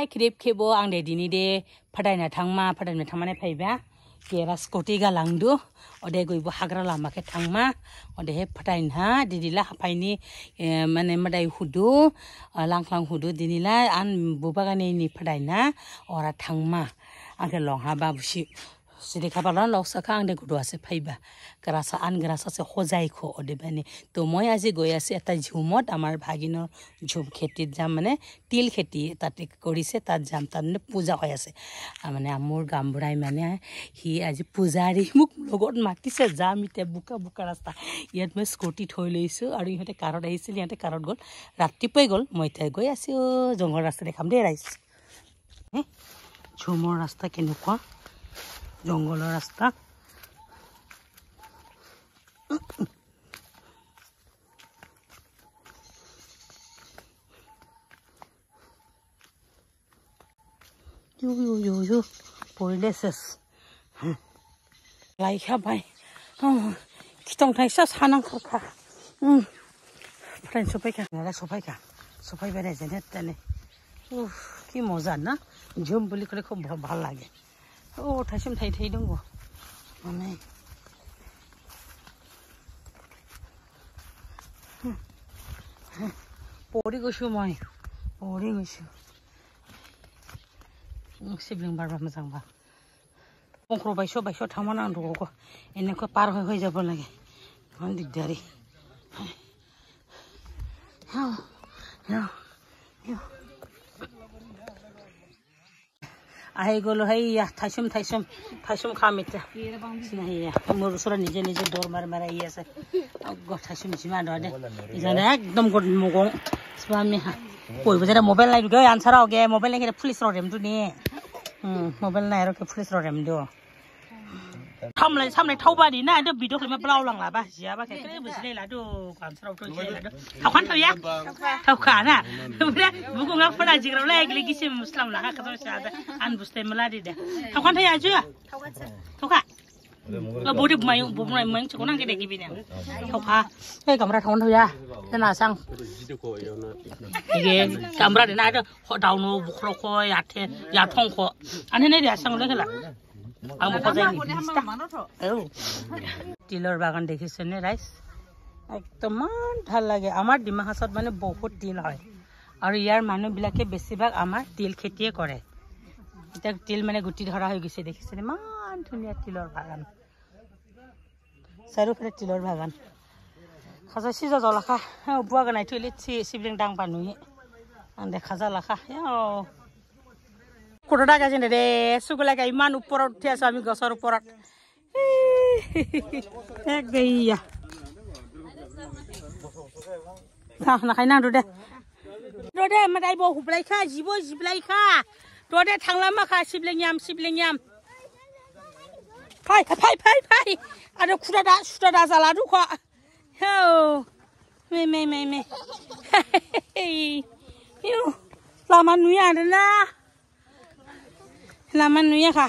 क्रिप खेबो आं दे दिनि दे फटायना थांमाने फायबा केरा स्कुटी गालांदु अदे गयबो हाग्रा लामाखे थांमा अदे हे फटायना दिदिला हाफायनि माने मदाय हुदु लांख्लां हुदु दिनिला आन बुबागानि फटायना अरा थांमा आंखे लंहा बाबुसि सिदे खाबाला लक्सखा आं दे गुदुआसे फायबा ग्रासा आन ग्रासा से खजाइखो अदेबानि तो মই আজি গৈ আছে এটা ঝুমত আমাৰ ভাগিনৰ ঝুম খেতিত যাম মানে তিল খেতি তাতে কৰিছে তাত যাম তাত মানে পূজা হৈ আছে মানে মোৰ গামবুঢ়াই মানে হি আজি পূজাৰী মোক লগত মাতিছে যাম ইতে বুকা ৰাস্তা ইয়াত মই স্কুটি থৈ লৈছো আৰু ইহঁতে কাৰত আহিছিল ইহঁতে কাৰত গ'ল ৰাতিপুৱাই গ'ল মই তাই গৈ আছো জংগল ৰাস্তা দেখাম দে ৰাইজ ঝুমৰ ৰাস্তা কেনেকুৱা জঙ্গলৰ ৰাস্তা yo পৰিলেছেস লাইখা বাই কিতং থাইছা সানাং খা ফ্রেন্ড সপাইকা নালা সপাই বেরে যেনে তেনে কি মজা না ঝুম বুলি কলে খুব ভাল লাগে ও থাইসম থাই দङ মানে পৰি গৈছো মই सिबलिं बारबा मोजां बा पंख्र बायस थांमा नांगौ এনেকৈ পাৰ হৈ যাব লাগে মান দিগদাৰি আহি গলো হেইয়া থাইসম খাম এতিয়া হেইয়া মোৰ ওচৰত নিজে দৌৰ মাৰি আহি আছে থাইসম জিমা দে ইজানে একদম মগং স্বামী পঢ়িব যেতিয়া মোবাইল নাই গৈ আনচাৰ আগে মোবাইল নাই পুলিচ ৰেমটো নিয়ে মোবাইল নাই আৰু পুলিচ ৰেম দিও সামলাই থাউবাদি না এটা ভিডিঅ' ক্লিপ ব্লাউ লাংলাবা জিয়াবা কেকে বুজিলে লাদু আনচাৰটো লাদু थावखान थावया थावखाना बुरा बुगुङा फरा जिग्रावला एगले गिसे मुस्लाम लाखा खजर सादा आन बुस्ते मलादि दे थावखान थाया जुया थावखा बडि बुमाय मं चको नांगे दे गिबिने थावखा हे गामरा थावन थावया जना सां इगे गामरा दे ना दाउनो बुख्रखो याथे याथंखो आने ने दे सांले खेला आं बखजायनि तिलर बागान দেখিছে নে রাইস একদম ভাল লাগে আমাৰ ডিমাহাছত মানে বহুত তিল হয় আৰু ইয়াৰ মানুহবিলাকে বেছিভাগ আমাৰ তিল খেতিয়ে কৰে এটা তিল মানে গুটি ধৰা হৈ গৈছে দেখিছে নে মান ধুনীয়া তিলৰ বাগান চাৰিওফালে তিলৰ বাগান খাজা সিজা জলাখা বুৱা গনাই থৈলে সিবলিং ডাং পানুই আন দেখা জালাখা কোটটা গাজিনে ৰে সুগলাকে ইমান ওপৰত উঠি আছো আমি গছৰ ওপৰত এক গইয়া নাখাই না দে মাদাই ব হুবलायखा जिबलायखा दे थांला माखा सिबलेंयाम फाय आरो खुदा जाला दुख हो मे लामा नुया आरोना लामा नुया खा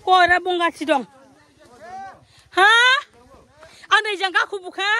गयरा बंगासि दं हा आं दैजों गाखौ बुखा